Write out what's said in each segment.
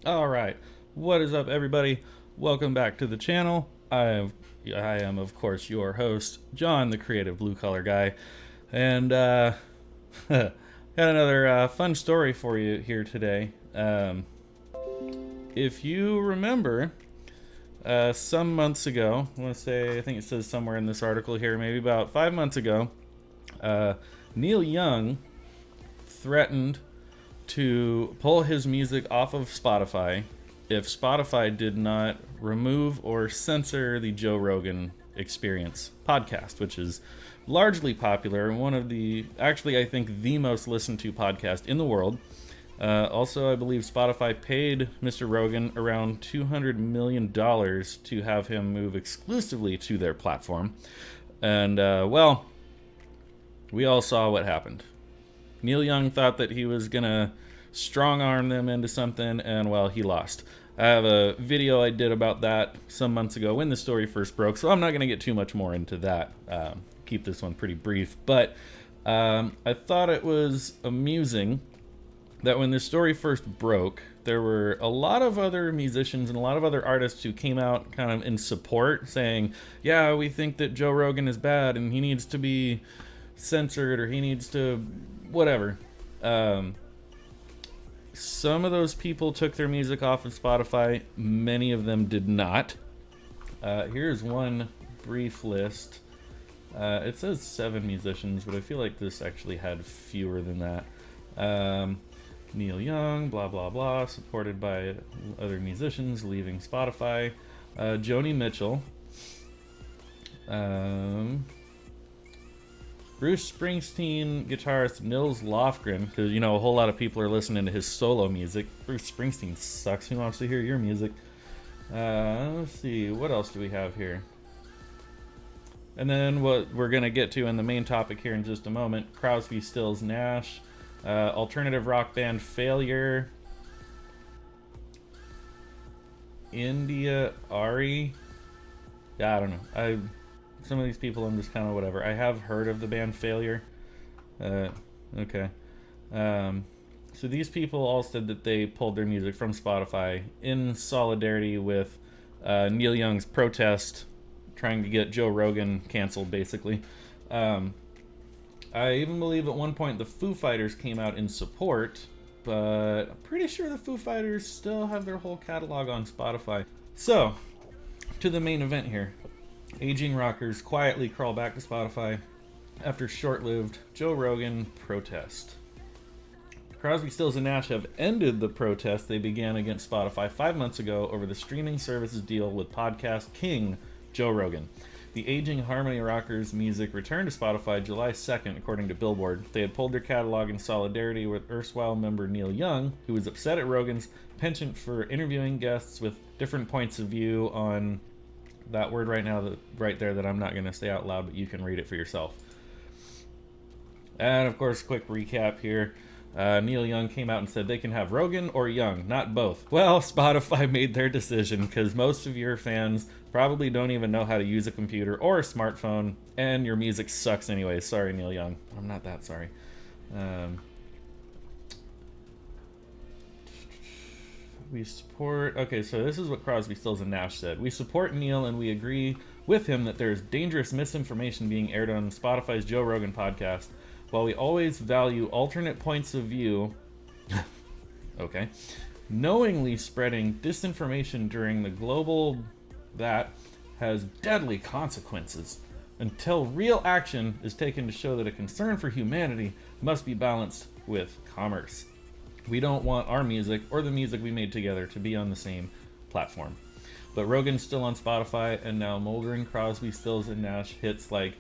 All right, what is up, everybody? Welcome back to the channel. I am, of course, your host, John, the creative blue collar guy, and got another fun story for you here today. If you remember, some months ago, I think it says somewhere in this article here, maybe about 5 months ago, Neil Young threatened to pull his music off of Spotify if Spotify did not remove or censor the Joe Rogan Experience podcast, which is largely popular and one of the, actually, I think the most listened to podcast in the world. Also, I believe Spotify paid Mr. Rogan around $200 million to have him move exclusively to their platform. And, well, we all saw what happened. Neil Young thought that he was going to strong arm them into something, and, well, he lost. I have a video I did about that some months ago when the story first broke, so I'm not going to get too much more into that. Keep this one pretty brief. But I thought it was amusing that when this story first broke, there were a lot of other musicians and a lot of other artists who came out kind of in support, saying, yeah, we think that Joe Rogan is bad and he needs to be censored or he needs to whatever. Some of those people took their music off of Spotify. Many of them did not. Here's one brief list. It says 7 musicians, but I feel like this actually had fewer than that. Neil Young, blah, blah, blah, supported by other musicians leaving Spotify. Joni Mitchell. Bruce Springsteen guitarist Nils Lofgren, because, you know, a whole lot of people are listening to his solo music. Bruce Springsteen sucks. Who wants to hear your music? Let's see, what else do we have here? And then what we're going to get to in the main topic here in just a moment, Crosby, Stills, Nash, alternative rock band Failure, India Ari. Yeah, I don't know. Some of these people I'm just kind of whatever. I have heard of the band Failure. Okay. So these people all said that they pulled their music from Spotify in solidarity with Neil Young's protest, trying to get Joe Rogan canceled, basically. I even believe at one point the Foo Fighters came out in support, but I'm pretty sure the Foo Fighters still have their whole catalog on Spotify. So, to the main event here. Aging rockers quietly crawl back to Spotify after short-lived Joe Rogan protest. Crosby, Stills, and Nash have ended the protest they began against Spotify 5 months ago over the streaming service's deal with podcast king Joe Rogan. The aging harmony rockers' music returned to Spotify July 2nd, according to Billboard. They had pulled their catalog in solidarity with erstwhile member Neil Young, who was upset at Rogan's penchant for interviewing guests with different points of view on that word right there that I'm not going to say out loud, but you can read it for yourself. And of course, quick recap here. Neil Young came out and said they can have Rogan or Young, not both. Well, Spotify made their decision because most of your fans probably don't even know how to use a computer or a smartphone, and your music sucks anyway. Sorry, Neil Young. I'm not that sorry. We support... Okay, so this is what Crosby, Stills, and Nash said. We support Neil, and we agree with him that there is dangerous misinformation being aired on Spotify's Joe Rogan podcast. While we always value alternate points of view... okay. Knowingly spreading disinformation during the global... that has deadly consequences. Until real action is taken to show that a concern for humanity must be balanced with commerce. We don't want our music or the music we made together to be on the same platform. But Rogan's still on Spotify, and now moldering Crosby, Stills, and Nash hits like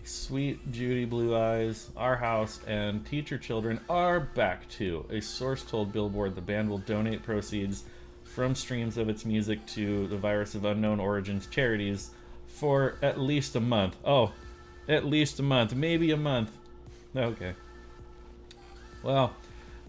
Sweet Judy Blue Eyes, Our House, and Teach Your Children are back too. A source told Billboard the band will donate proceeds from streams of its music to the Virus of Unknown Origins charities for at least a month. Oh, at least a month. Maybe a month. Okay. Well...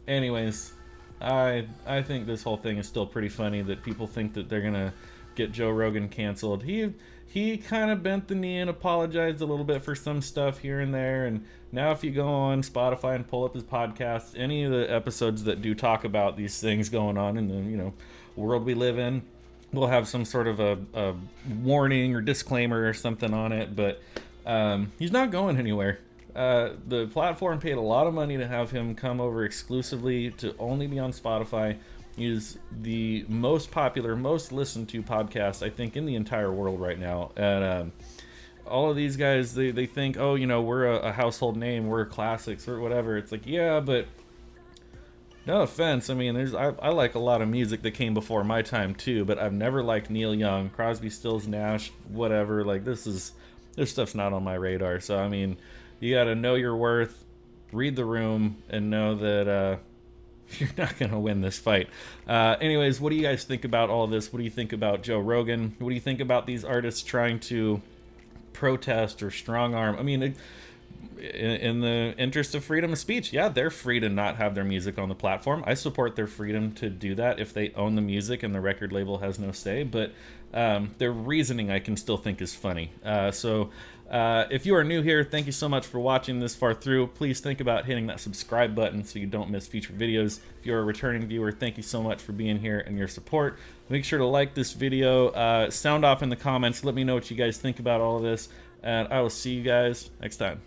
Anyways, I think this whole thing is still pretty funny that people think that they're gonna get Joe Rogan canceled. He kind of bent the knee and apologized a little bit for some stuff here and there. And now if you go on Spotify and pull up his podcast, any of the episodes that do talk about these things going on in the world we live in, will have some sort of a warning or disclaimer or something on it. But he's not going anywhere. The platform paid a lot of money to have him come over exclusively to only be on Spotify. He's the most popular, most listened to podcast, I think, in the entire world right now. And all of these guys, they think, oh, we're a household name, we're classics or whatever. It's like, yeah, but no offense. I mean, I like a lot of music that came before my time too, but I've never liked Neil Young, Crosby, Stills, Nash, whatever. Like this stuff's not on my radar. So I mean, you got to know your worth, read the room, and know that you're not going to win this fight. Anyways, what do you guys think about all of this? What do you think about Joe Rogan? What do you think about these artists trying to protest or strong arm? I mean, in the interest of freedom of speech, yeah, they're free to not have their music on the platform. I support their freedom to do that if they own the music and the record label has no say. But their reasoning I can still think is funny. So if you are new here, thank you so much for watching this far through. Please think about hitting that subscribe button so you don't miss future videos. If you're a returning viewer, thank you so much for being here and your support. Make sure to like this video, sound off in the comments, let me know what you guys think about all of this, and I will see you guys next time.